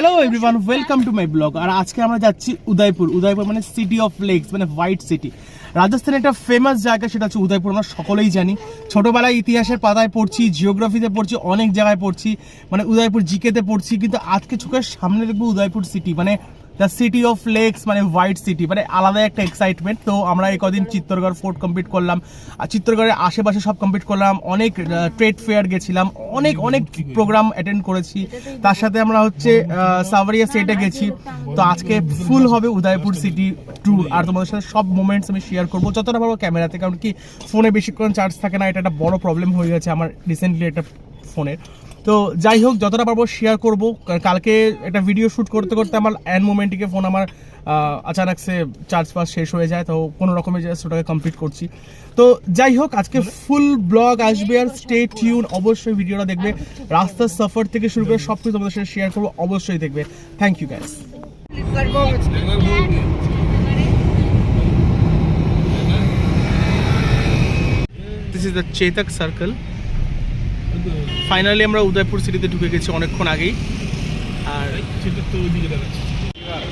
Hello everyone, welcome to my blog. আর আজকে আমরা যাচ্ছি উদয়পুর। উদয়পুর মানে সিটি অফ লেকস, মানে হোয়াইট সিটি। রাজস্থানের একটা ফেমাস জায়গা, সেটা হচ্ছে উদয়পুর। আমরা সকলেই জানি, ছোটবেলায় ইতিহাসের পাতায় পড়ছি, জিওগ্রাফিতে পড়ছি, অনেক জায়গায় পড়ছি, মানে উদয়পুর জিকেতে পড়ছি। কিন্তু আজকে চোখের সামনে দেখবো উদয়পুর সিটি, মানে দ্য সিটি অফ লেকস, মানে হোয়াইট সিটি, মানে আলাদা একটা এক্সাইটমেন্ট। তো আমরা এই কদিন চিত্তরগড় ফোর্ট কমপ্লিট করলাম, আর চিত্তরগড়ের আশেপাশে সব কমপ্লিট করলাম, অনেক ট্রেড ফেয়ার গেছিলাম, অনেক অনেক প্রোগ্রাম অ্যাটেন্ড করেছি। তার সাথে আমরা হচ্ছে সাভারিয়া সেটে গেছি। তো আজকে ফুল হবে উদয়পুর সিটি ট্যুর, আর তোমাদের সাথে সব মোমেন্টস আমি শেয়ার করবো যতটা পারবো ক্যামেরাতে, কারণ কি ফোনে বেশিক্ষণ চার্জ থাকে না। এটা একটা বড় প্রবলেম হয়ে গেছে আমার রিসেন্টলি একটা ফোনের। তো যাই হোক, যতটা পারবো শেয়ার করবো। কালকে একটা ভিডিও শ্যুট করতে করতে আমার এন্ড মোমেন্টে ফোন আমার আচানক সে চার্জ পাস শেষ হয়ে যায়, তো কোনো রকমের জাস্ট ওটাকে কমপ্লিট করছি। তো যাই হোক, আজকে ফুল ব্লগ আসবে, আর স্টে টিউন, অবশ্যই ভিডিওটা দেখবে। রাস্তার সফর থেকে শুরু করে সব কিছু তোমাদের সাথে শেয়ার করবো, অবশ্যই দেখবে। Thank you guys. This is the Chetak circle. Finally আমরা উদয়পুর সিটিতে ঢুকে গেছি অনেকক্ষণ আগেই। আর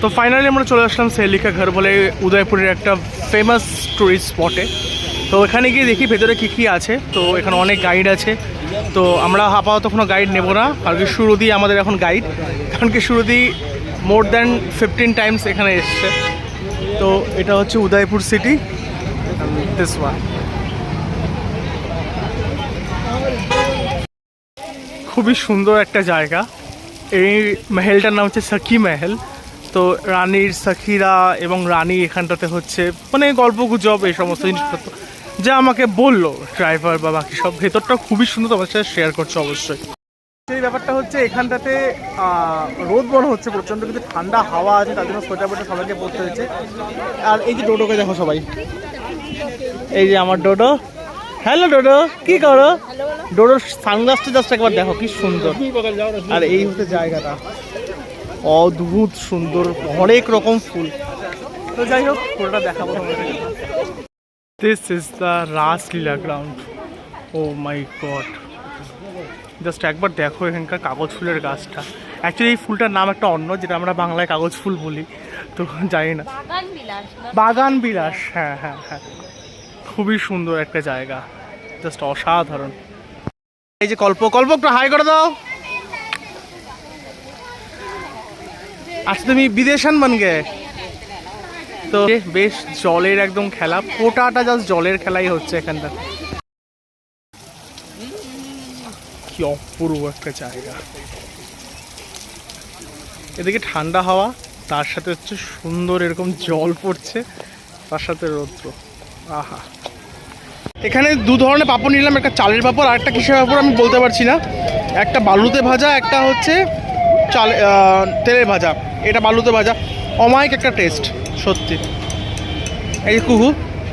তো ফাইনালি আমরা চলে আসলাম সেলিকা ঘর বলে উদয়পুরের একটা ফেমাস টুরিস্ট স্পটে। তো এখানে গিয়ে দেখি ভেতরে কী কী আছে। তো এখানে অনেক গাইড আছে। তো আমরা আপাতত কোনো গাইড নেব না, কারণ কি সুরদি আমাদের এখন গাইড, কারণ কি সুরদি মোর দ্যান 15 টাইমস এখানে এসছে। তো এটা হচ্ছে উদয়পুর সিটি, দিস ওয়ান। খুবই সুন্দর একটা জায়গা। এই মহলটার নাম হচ্ছে সখী মহল। তো রানীর সখীরা এবং রানী এখানটাতে হচ্ছে মানে গল্প গুজব এই সমস্ত জিনিসপত্র যা আমাকে বললো ড্রাইভার বা বাকি সব। ভেতরটা খুবই সুন্দর, তোমার সাথে শেয়ার করছো অবশ্যই। সেই ব্যাপারটা হচ্ছে এখানটাতে রোদ মনে হচ্ছে প্রচণ্ড, কিন্তু ঠান্ডা হাওয়া আছে, তার জন্য সোয়েটার বোটা সবাইকে পড়তে হয়েছে। আর এই যে ডোডোকে দেখো সবাই, এই যে আমার ডোডো। হ্যালো ডোডো, কি করো? ডোডোর সানগ্লাসটা জাস্ট একবার দেখো, কি সুন্দর। আর এই হচ্ছে জায়গাটা, অদ্ভুত সুন্দর, অনেক রকম ফুল। তো যাই হোক, পুরোটা দেখাবো তোমাদের। This is the Raslila ground. Oh my god, just একবার দেখো এখানকার কাগজ ফুলের গাছটা। অ্যাকচুয়ালি এই ফুলটার নাম একটা অন্য, যেটা আমরা বাংলায় কাগজ ফুল বলি, তো জানি না। বাগান বিলাস, হ্যাঁ হ্যাঁ হ্যাঁ, খুবই সুন্দর একটা জায়গা, জাস্ট অসাধারণ। এই যে কল্প, কল্প একটু হাই করে দাও। আচ্ছা, তুমি বিদেশান বান গে। তো বেশ জলের একদম খেলা, পোটাটা জাস্ট জলের খেলাই হচ্ছে এখানটা। কি অপূর্ব একটা জায়গা। এদিকে ঠান্ডা হাওয়া, তার সাথে হচ্ছে সুন্দর এরকম জল পড়ছে, তার সাথে রৌদ্র। আহা, এখানে দু ধরনের পাঁপড় নিলাম, একটা চালের পাঁপড় আর একটা কিসের পাঁপড় আমি বলতে পারছি না। একটা বালুতে ভাজা, একটা হচ্ছে তেলে ভাজা। এটা বালুতে ভাজা, অমায়িক একটা টেস্ট সত্যি। এই কুহু,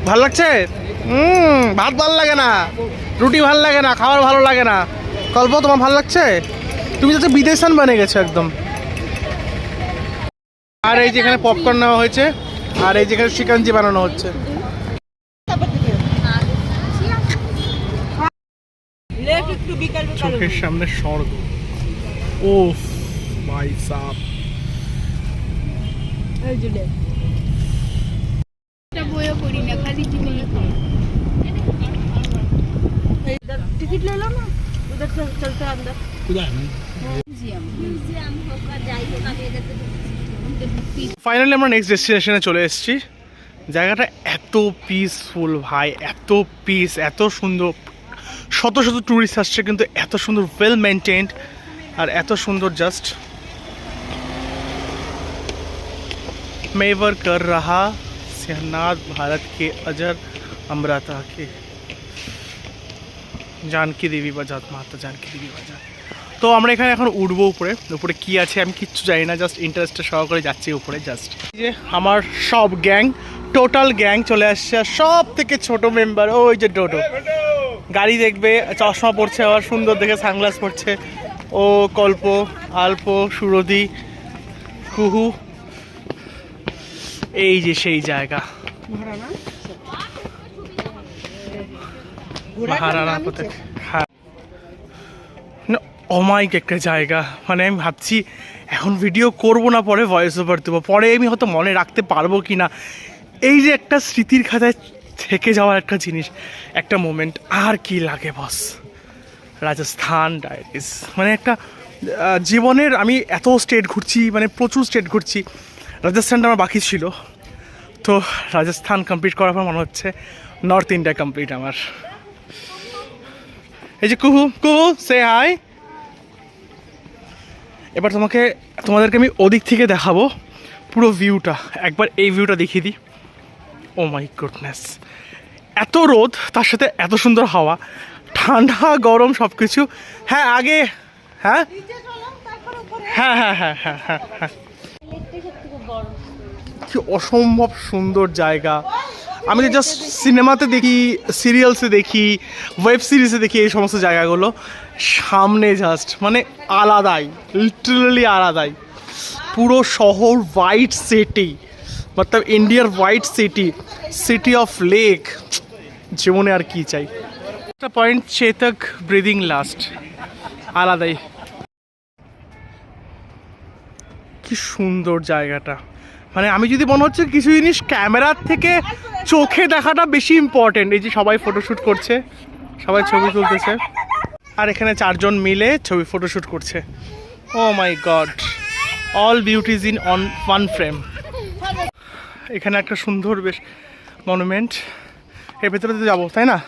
ভাল লাগছে? ভাত ভালো লাগে না, রুটি ভালো লাগে না, খাবার ভালো লাগে না। কল্প, তোমার ভালো লাগছে? তুমি যাতে বিদেশান বানিয়ে গেছো একদম। আর এই যেখানে পপকর্ন নেওয়া হয়েছে, আর এই যেখানে শিকাঞ্জি বানানো হচ্ছে। চোখের সামনে স্বর্গ। ও ভাই সাব, टिकट ले लो ना, उधर से चलते अंदर। ফাইনালি আমরা নেক্সট ডেস্টিনেশনে চলে এসেছি। জায়গাটা এত পিসফুল ভাই, এত পিস, এত সুন্দর। শত শত ট্যুরিস্ট আসছে, কিন্তু এত সুন্দর, ওয়েল মেনটেন্ড, আর এত সুন্দর। জাস্ট মেवर कर रहा शहनाज भारत के अजर अमृता के जानकी देवी बाजात, माता जानकी देवी बाजात। তো আমরা এখানে এখন উঠবো উপরে। উপরে কি আছে আমি কিচ্ছু জানি না, জাস্ট ইন্টারেস্টের সহকারে যাচ্ছি উপরে। জাস্ট যে আমার সব গ্যাং, টোটাল গ্যাং চলে আসছে। আর সব থেকে ছোট মেম্বার ওই যে ডোডো, গাড়ি দেখবে, চশমা পড়ছে, আবার সুন্দর দেখে সানগ্লাস পড়ছে। ও কল্প, আল্প, সুরদি, কুহু। এই যে সেই জায়গা, মহারানা কোথায়। হ্যাঁ, অমায়িক একটা জায়গা। মানে আমি ভাবছি এখন ভিডিও করব না, পরে ভয়েস ওভার দেবো, পরে আমি হয়তো মনে রাখতে পারবো কি না। এই যে একটা স্মৃতির খাতায় থেকে যাওয়ার একটা জিনিস, একটা মোমেন্ট, আর কি লাগে বস। রাজস্থান ডায়েরিজ মানে একটা জীবনের, আমি এত স্টেট ঘুরছি, মানে প্রচুর স্টেট ঘুরছি, রাজস্থানটা আমার বাকি ছিল। তো রাজস্থান কমপ্লিট করার পর মনে হচ্ছে নর্থ ইন্ডিয়া কমপ্লিট আমার। এই যে কুহু কুহু সে হাই। এবার তোমাদেরকে আমি ওদিক থেকে দেখাবো পুরো ভিউটা। একবার এই ভিউটা দেখিয়ে দিই। ও মাই গুডনেস, এত রোদ, তার সাথে এত সুন্দর হাওয়া, ঠান্ডা গরম সব কিছু। হ্যাঁ আগে, হ্যাঁ হ্যাঁ হ্যাঁ হ্যাঁ হ্যাঁ হ্যাঁ হ্যাঁ, কি অসম্ভব সুন্দর জায়গা। আমি তো জাস্ট সিনেমাতে দেখি, সিরিয়ালসে দেখি, ওয়েব সিরিজে দেখি এই সমস্ত জায়গাগুলো, সামনে জাস্ট মানে আলাদাই, লিটারালি আলাদাই। পুরো শহর হোয়াইট সিটি, মতলব ইন্ডিয়ার white city, city of lake, জীবনে আর কি চাই। একটা পয়েন্ট চেতক ব্রিদিং লাস্ট, আলাদাই। কি সুন্দর জায়গাটা, মানে আমি যদি মনে হচ্ছে কিছু জিনিস ক্যামেরার থেকে চোখে দেখাটা বেশি ইম্পর্টেন্ট। এই যে সবাই ফটোশ্যুট করছে, সবাই ছবি তুলতেছে, আর এখানে 4 জন মিলে ছবি ফটোশ্যুট করছে। Oh my God, all beauties in on one frame. এখানে একটা সুন্দর বেশ মনুমেন্ট, এর ভেতরে তো যাবো তাই না?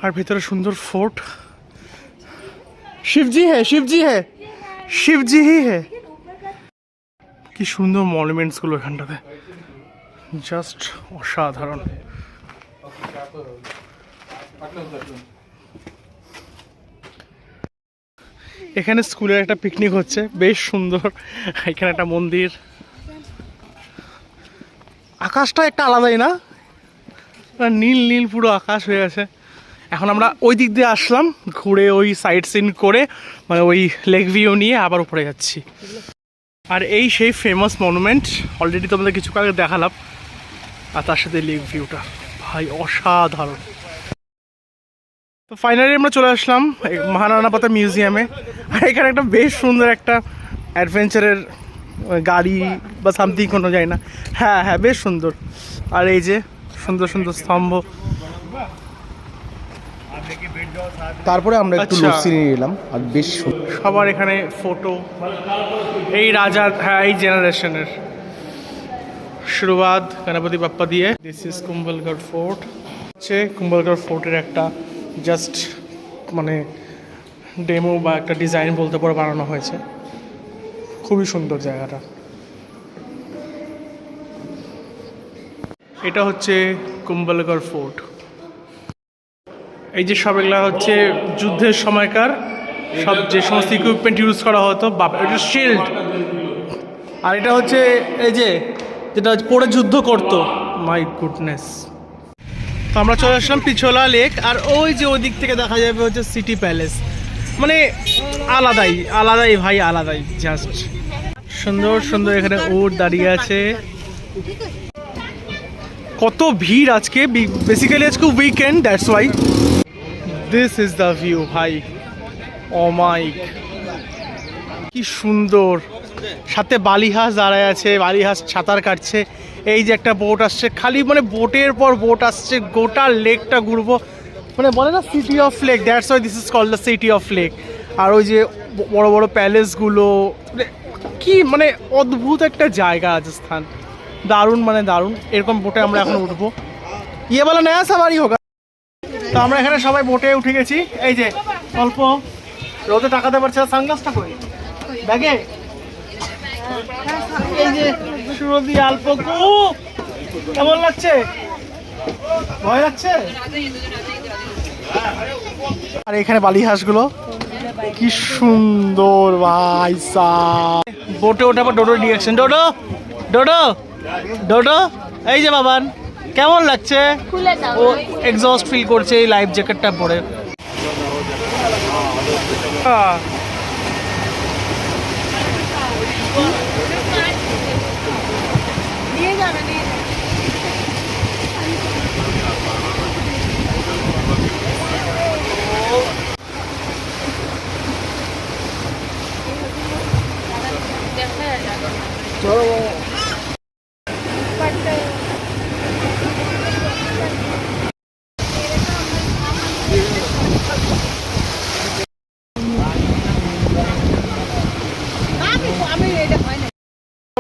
আর ভেতরে সুন্দর ফোর্ট। শিবজি হ্যাঁ, শিবজি হ্যাঁ, শিবজি হি হ্যাঁ। কি সুন্দর মনুমেন্টস গুলো এখানটাতে, জাস্ট অসাধারণ। এখানে স্কুলের একটা পিকনিক হচ্ছে, বেশ সুন্দর। এখানে একটা মন্দির, আকাশটা একটা আলাদাই না, নীল নীল পুরো আকাশ হয়ে আছে। এখন আমরা ওই দিক দিয়ে আসলাম, ঘুরে ওই সাইড সিন করে, মানে ওই লেক ভিউ নিয়ে আবার উপরে যাচ্ছি। আর এই সেই ফেমাস মনুমেন্ট, অলরেডি তোমাদের কিছু আগে দেখালাম, আর তার সাথে লেক ভিউটা ভাই অসাধারণ। তো ফাইনালি আমরা চলে আসলাম মহারানা প্রতাপ মিউজিয়ামে। আর এখানে একটা বেশ সুন্দর একটা অ্যাডভেঞ্চারের গাড়ি বা সামথিং কোনো যায় না, হ্যাঁ হ্যাঁ বেশ সুন্দর। আর এই যে সুন্দর সুন্দর স্তম্ভ। তারপরে আমরা একটু আচ্ছা। লস্যি নিয়ে এলাম, আর বেশ সবার এখানে ফটো, এই রাজার, হ্যাঁ এই জেনারেশনের। শুরুয়াত গণপতি বাপ্পা দিয়ে। This is Kumbhalgarh fort. হচ্ছে কুম্ভলগড় ফোর্টের একটা জাস্ট মানে ডেমো বা একটা ডিজাইন বলতে পারো বানানো হয়েছে। খুবই সুন্দর জায়গাটা। এটা হচ্ছে কুম্ভলগড় ফোর্ট। এই যে সব এগুলা হচ্ছে যুদ্ধের সময়কার সব যে সমস্ত ইকুইপমেন্ট ইউজ করা হতো, এটা শিল্ড। আর এটা হচ্ছে এই যে যেটা পরে যুদ্ধ করতো। My goodness. তো আমরা চলে আসলাম পিছোলা লেক, আর ওই যে ওই দিক থেকে দেখা যাবে হচ্ছে সিটি প্যালেস। মানে আলাদাই আলাদাই ভাই, আলাদাই জাস্ট সুন্দর সুন্দর। এখানে উট দাঁড়িয়ে আছে। কত ভিড় আজকে, বেসিক্যালি আজকে weekend, that's why. This is the view ভাই, ও মাই, কি সুন্দর। সাথে বালিহাঁস দাঁড়ায় আছে, বালিহাঁস সাঁতার কাটছে। এই যে একটা বোট আসছে, খালি মানে বোটের পর বোট আসছে, গোটা লেকটা ঘুরবো। মানে বলে না city of lake, that's why this is called the city of lake. আর ওই যে বড় বড় প্যালেসগুলো, কি মানে অদ্ভুত একটা জায়গা রাজস্থান, দারুণ মানে দারুণ। এরকম বোটে আমরা এখন উঠবো, ইয়ে বলে নয়া সাবারি হোক। তো আমরা এখানে সবাই বোটে উঠে গেছি। এই যে অল্প রোদে তাকাতে পারছে না, সানগ্লাসটা কই ব্যাগে। এই যে সুরদি অল্প, কেমন লাগছে? ভয় লাগছে? আর এখানে বালিহাঁসগুলো কি সুন্দর ভাই সাহ। বোটে ওঠা পর ডোডো রিয়াকশন, ডোডো ডোডো ডোডো। এই যে বাবান, কেমন লাগছে? ও এক্সস্ট ফিল করছে এই লাইফ জ্যাকেটটা পরে।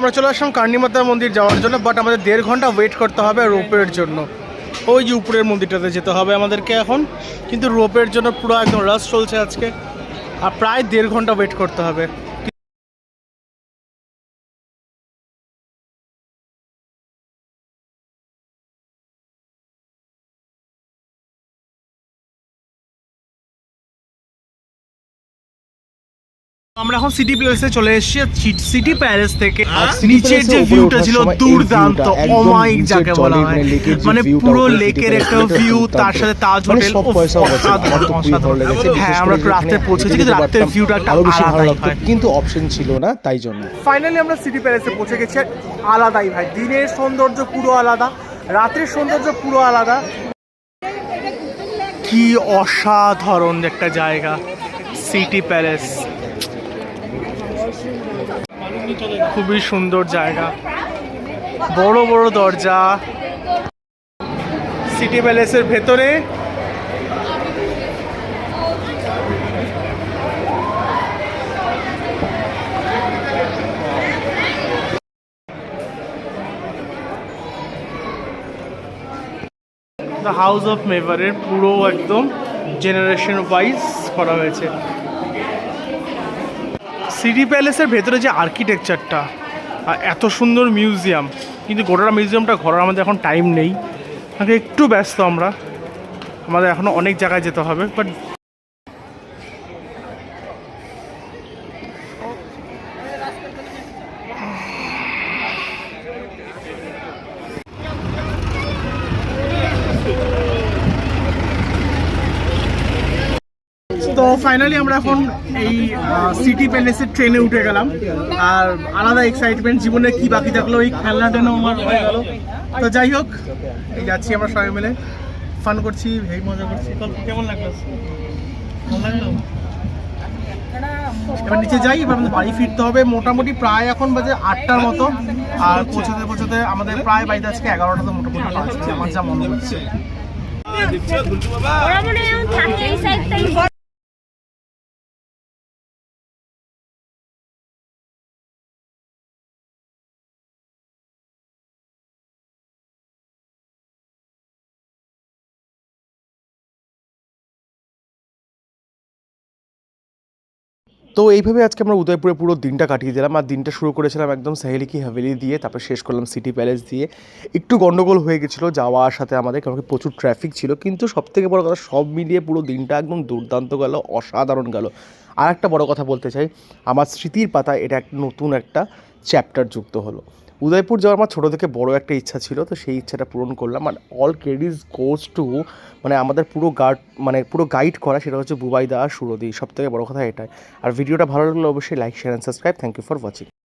আমরা চলে আসলাম কার্নিমাতা মন্দির যাওয়ার জন্য, বাট আমাদের 1.5 ঘন্টা ওয়েট করতে হবে রোপের জন্য। ওই যে উপরের মন্দিরটাতে যেতে হবে আমাদেরকে এখন, কিন্তু রোপের জন্য পুরো একদম রাশ চলছে আজকে, আর প্রায় 1.5 ঘন্টা ওয়েট করতে হবে। আমরা এখন সিটি প্যালেসে চলে এসেছি। সিটি প্যালেস থেকে নিচের যে ভিউটা ছিল দুর্দান্ত, অমায়িক যাকে বলা হয়, মানে পুরো লেকের একটা ভিউ, তার সাথে তাজ হোটেল। হ্যাঁ, আমরা একটু রাত্রে পৌঁছেছি, কিন্তু রাতের ভিউটা একটা আলাদাই হয়, কিন্তু অপশন ছিল না, তাই জন্য ফাইনালি আমরা সিটি প্যালেসে পৌঁছে গেছি। আলাদাই ভাই, দিনের সৌন্দর্য পুরো আলাদা, রাতের সৌন্দর্য পুরো আলাদা। কি অসাধারণ একটা জায়গা সিটি প্যালেস, খুবই সুন্দর জায়গা, বড় বড় দরজা। সিটি প্যালেসের ভেতরে দ্য হাউস অফ মেভারের পুরো একদম জেনারেশন ওয়াইজ করা হয়েছে। সিটি প্যালেসের ভেতরে যে আর্কিটেকচারটা আর এত সুন্দর মিউজিয়াম, কিন্তু গোটা মিউজিয়ামটা ঘোরার আমাদের এখন টাইম নেই, একটু ব্যস্ত আমরা, আমাদের এখনও অনেক জায়গায় যেতে হবে। বাট তো ফাইনালি আমরা এখন এই সিটি প্যালেসের ট্রেনে উঠে গেলাম, আর আলাদা এক্সাইটমেন্ট, জীবনে কি বাকি থাকলো, এই খেলনা টেনে আমার হয়ে গেল। তো যাই হোক, এই যাচ্ছি আমরা সবাই মিলে, ফান করছি, ভেরি মজা করছি। তো কেমন লাগলো? ভালো লাগলো? এবার নিচে যাই, এবার আমাদের বাড়ি ফিরতে হবে। মোটামুটি প্রায় এখন বাজে 8টার মতো, আর পৌঁছাতে পৌঁছাতে আমাদের প্রায় বাড়িতে আজকে 11টা তো মোটামুটি বাজছে, আমার যা মনে হচ্ছে। তো এইভাবে আজকে আমরা উদয়পুরে পুরো দিনটা কাটিয়ে দিলাম। আর দিনটা শুরু করেছিলাম একদম সাহেলি কি হাভেলি দিয়ে, তারপর শেষ করলাম সিটি প্যালেস দিয়ে। একটু গন্ডগোল হয়ে গেছিলো যাওয়া আসাতে আমাদের, কারণ কি প্রচুর ট্রাফিক ছিল, কিন্তু সবথেকে বড় কথা সব মিলিয়ে পুরো দিনটা একদম দুর্দান্ত গেল, অসাধারণ গেল। আর একটা বড় কথা বলতে চাই, আমার স্মৃতির পাতায় এটা একটা নতুন একটা চ্যাপ্টার যুক্ত হলো। উদয়পুর যাওয়ার আমার ছোটো থেকে বড় একটা ইচ্ছা ছিল, তো সেই ইচ্ছাটা পূরণ করলাম। আর অল ক্রেডিটস গোজ টু মানে আমাদের পুরো গাইড করা, সেটা হচ্ছে বুবাইদা আর সুরদি। সব থেকে বড়ো কথা এটাই। আর ভিডিওটা ভালো লাগলে অবশ্যই like, share and subscribe. Thank you for watching.